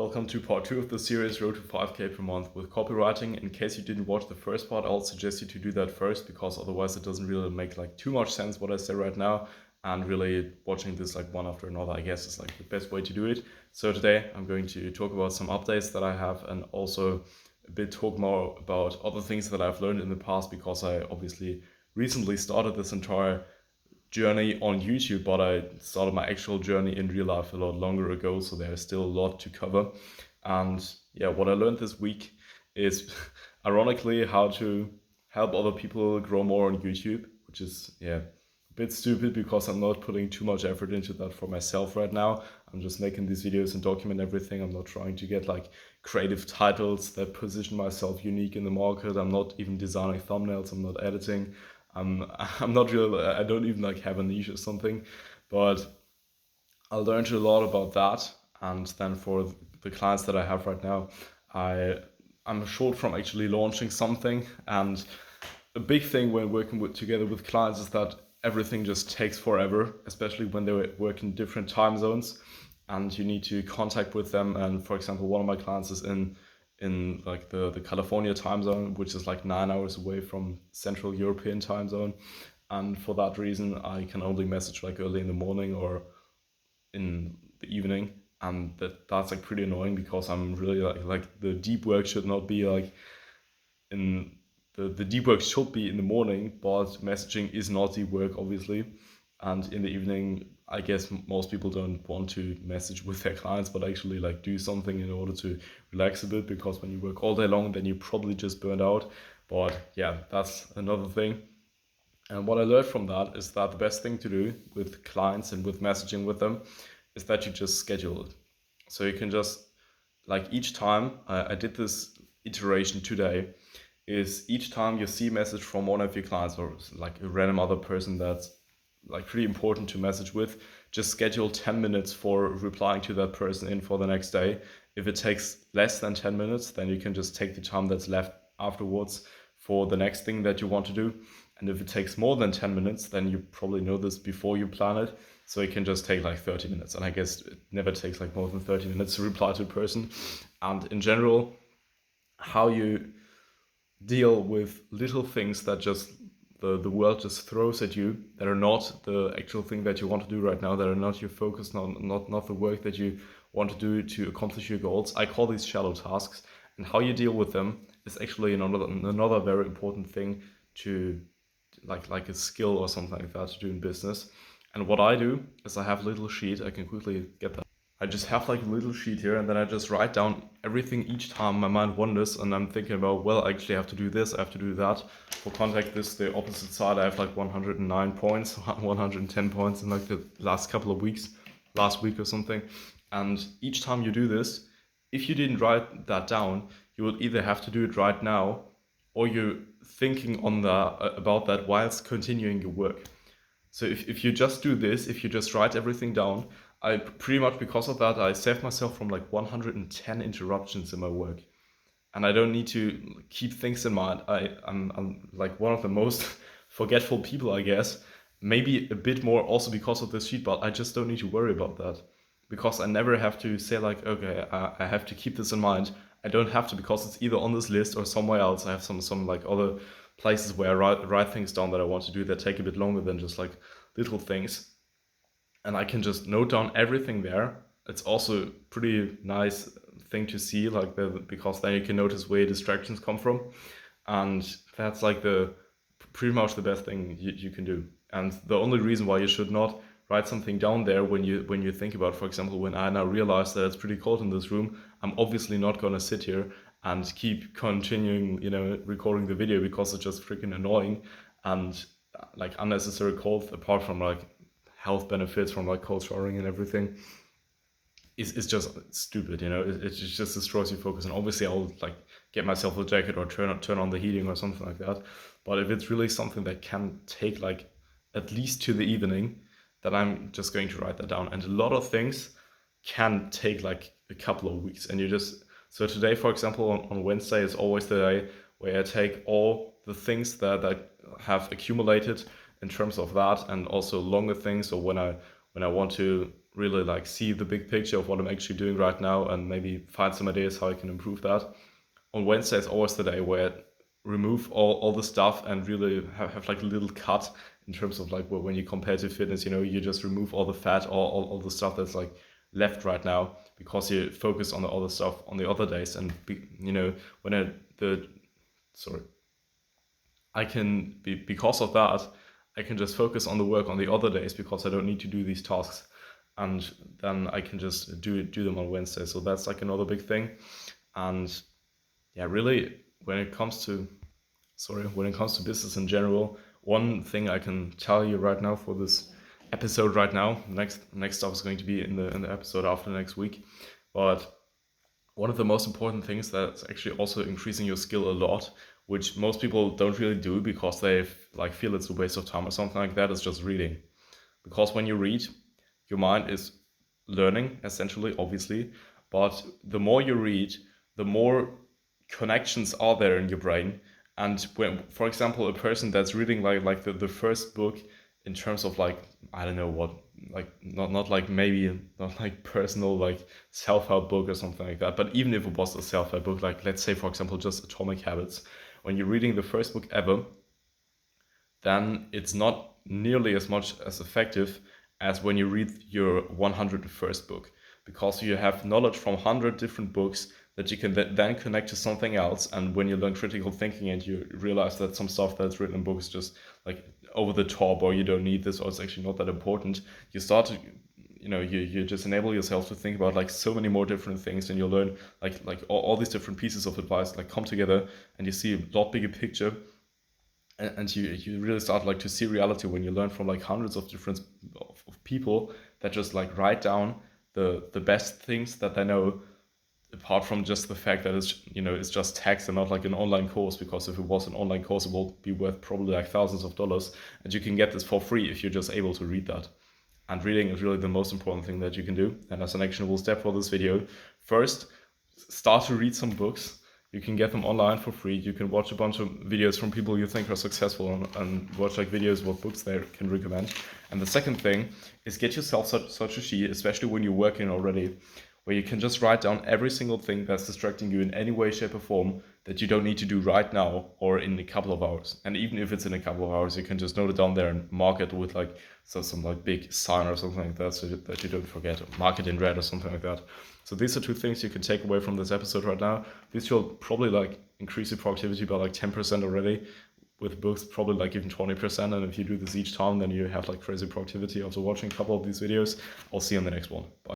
Welcome to part 2 of the series Road to 5K per month with copywriting. In case you didn't watch the first part, I'll suggest you to do that first because otherwise it doesn't really make too much sense what I say right now, and really watching this one after another I guess is the best way to do it. So today I'm going to talk about some updates that I have and also a bit talk more about other things that I've learned in the past, because I obviously recently started this entire journey on YouTube, but I started my actual journey in real life a lot longer ago, so there's still a lot to cover. And yeah, what I learned this week is ironically how to help other people grow more on YouTube, which is a bit stupid because I'm not putting too much effort into that for myself right now. I'm just making these videos and document everything. I'm not trying to get creative titles that position myself unique in the market. I'm not even designing thumbnails. I'm not editing. I'm not really, I don't even have a niche or something, but I learned a lot about that. And then for the clients that I have right now, I'm short from actually launching something. And a big thing when working together with clients is that everything just takes forever, especially when they work in different time zones and you need to contact with them. And for example, one of my clients is in the California time zone, which is 9 hours away from Central European time zone. And for that reason, I can only message early in the morning or in the evening. And that's pretty annoying because I'm really the deep work should not be in the deep work should be in the morning, but messaging is not deep work, obviously. And in the evening, I guess most people don't want to message with their clients, but actually do something in order to relax a bit, because when you work all day long, then you probably just burned out. But yeah, that's another thing. And what I learned from that is that the best thing to do with clients and with messaging with them is that you just schedule it. So you can just, each time, I did this iteration today, is each time you see a message from one of your clients or a random other person that's pretty important to message with, just schedule 10 minutes for replying to that person in for the next day. If it takes less than 10 minutes, then you can just take the time that's left afterwards for the next thing that you want to do. And if it takes more than 10 minutes, then you probably know this before you plan it. So it can just take 30 minutes. And I guess it never takes more than 30 minutes to reply to a person. And in general, how you deal with little things that just the world just throws at you, that are not the actual thing that you want to do right now, that are not your focus, not the work that you want to do to accomplish your goals. I call these shallow tasks, and how you deal with them is actually another very important thing to like a skill or something like that to do in business. And what I do is I have a little sheet. I can quickly get that. I just have a little sheet here, and then I just write down everything each time my mind wanders and I'm thinking about, well, I actually have to do this, I have to do that. For contact this, the opposite side, I have 109 points, 110 points in the last couple of weeks, last week or something. And each time you do this, if you didn't write that down, you will either have to do it right now, or you're thinking about that whilst continuing your work. So if you just do this, if you just write everything down, I pretty much, because of that, I saved myself from 110 interruptions in my work. And I don't need to keep things in mind. I'm one of the most forgetful people, I guess. Maybe a bit more also because of this sheet, but I just don't need to worry about that. Because I never have to say okay, I have to keep this in mind. I don't have to, because it's either on this list or somewhere else. I have some other places where I write things down that I want to do that take a bit longer than just little things. And I can just note down everything there. It's also a pretty nice thing to see, because then you can notice where distractions come from. And that's pretty much the best thing you can do. And the only reason why you should not write something down there when you think about, for example, when I now realize that it's pretty cold in this room, I'm obviously not gonna sit here and keep continuing, recording the video, because it's just freaking annoying and unnecessary cold, apart from health benefits from cold showering and everything. It's just stupid, it just destroys your focus. And obviously I'll get myself a jacket or turn on the heating or something like that. But if it's really something that can take at least to the evening, then I'm just going to write that down. And a lot of things can take a couple of weeks. And so today, for example, on Wednesday is always the day where I take all the things that have accumulated in terms of that, and also longer things. So when I want to really like see the big picture of what I'm actually doing right now and maybe find some ideas how I can improve that. On Wednesday is always the day where I remove all the stuff and really have like a little cut in terms of like when you compare to fitness, you just remove all the fat, all the stuff that's like left right now, because you focus on the other stuff on the other days. And when I can be, because of that, I can just focus on the work on the other days because I don't need to do these tasks, and then I can just do them on Wednesday. So that's like another big thing. And yeah, really, when it comes to business in general, one thing I can tell you right now for this episode right now, next stuff is going to be in the episode after next week, but one of the most important things that's actually also increasing your skill a lot, which most people don't really do because they like feel it's a waste of time or something like that, is just reading. Because when you read, your mind is learning essentially, obviously, but the more you read, the more connections are there in your brain. And when, for example, a person that's reading like the first book in terms of like, I don't know what, like not like maybe not like personal like self-help book or something like that, but even if it was a self-help book, like let's say for example just Atomic Habits, when you're reading the first book ever, then it's not nearly as much as effective as when you read your 101st book, because you have knowledge from 100 different books that you can then connect to something else. And when you learn critical thinking and you realize that some stuff that's written in books is just like over the top, or you don't need this, or it's actually not that important, you start to, you just enable yourself to think about like so many more different things, and you'll learn like all these different pieces of advice like come together, and you see a lot bigger picture. And you really start like to see reality when you learn from like hundreds of different of people that just like write down the best things that they know, apart from just the fact that it's just text and not like an online course, because if it was an online course it will be worth probably like thousands of dollars, and you can get this for free if you're just able to read that. And reading is really the most important thing that you can do. And as an actionable step for this video, first start to read some books. You can get them online for free. You can watch a bunch of videos from people you think are successful, and watch like videos what books they can recommend. And the second thing is get yourself such a sheet, especially when you're working already, where you can just write down every single thing that's distracting you in any way, shape or form that you don't need to do right now or in a couple of hours. And even if it's in a couple of hours, you can just note it down there and mark it with like some like big sign or something like that, so that you don't forget, or mark it in red or something like that. So these are two things you can take away from this episode right now. This will probably like increase your productivity by like 10% already. With books, probably like even 20%. And if you do this each time, then you have like crazy productivity after watching a couple of these videos. I'll see you in the next one. Bye.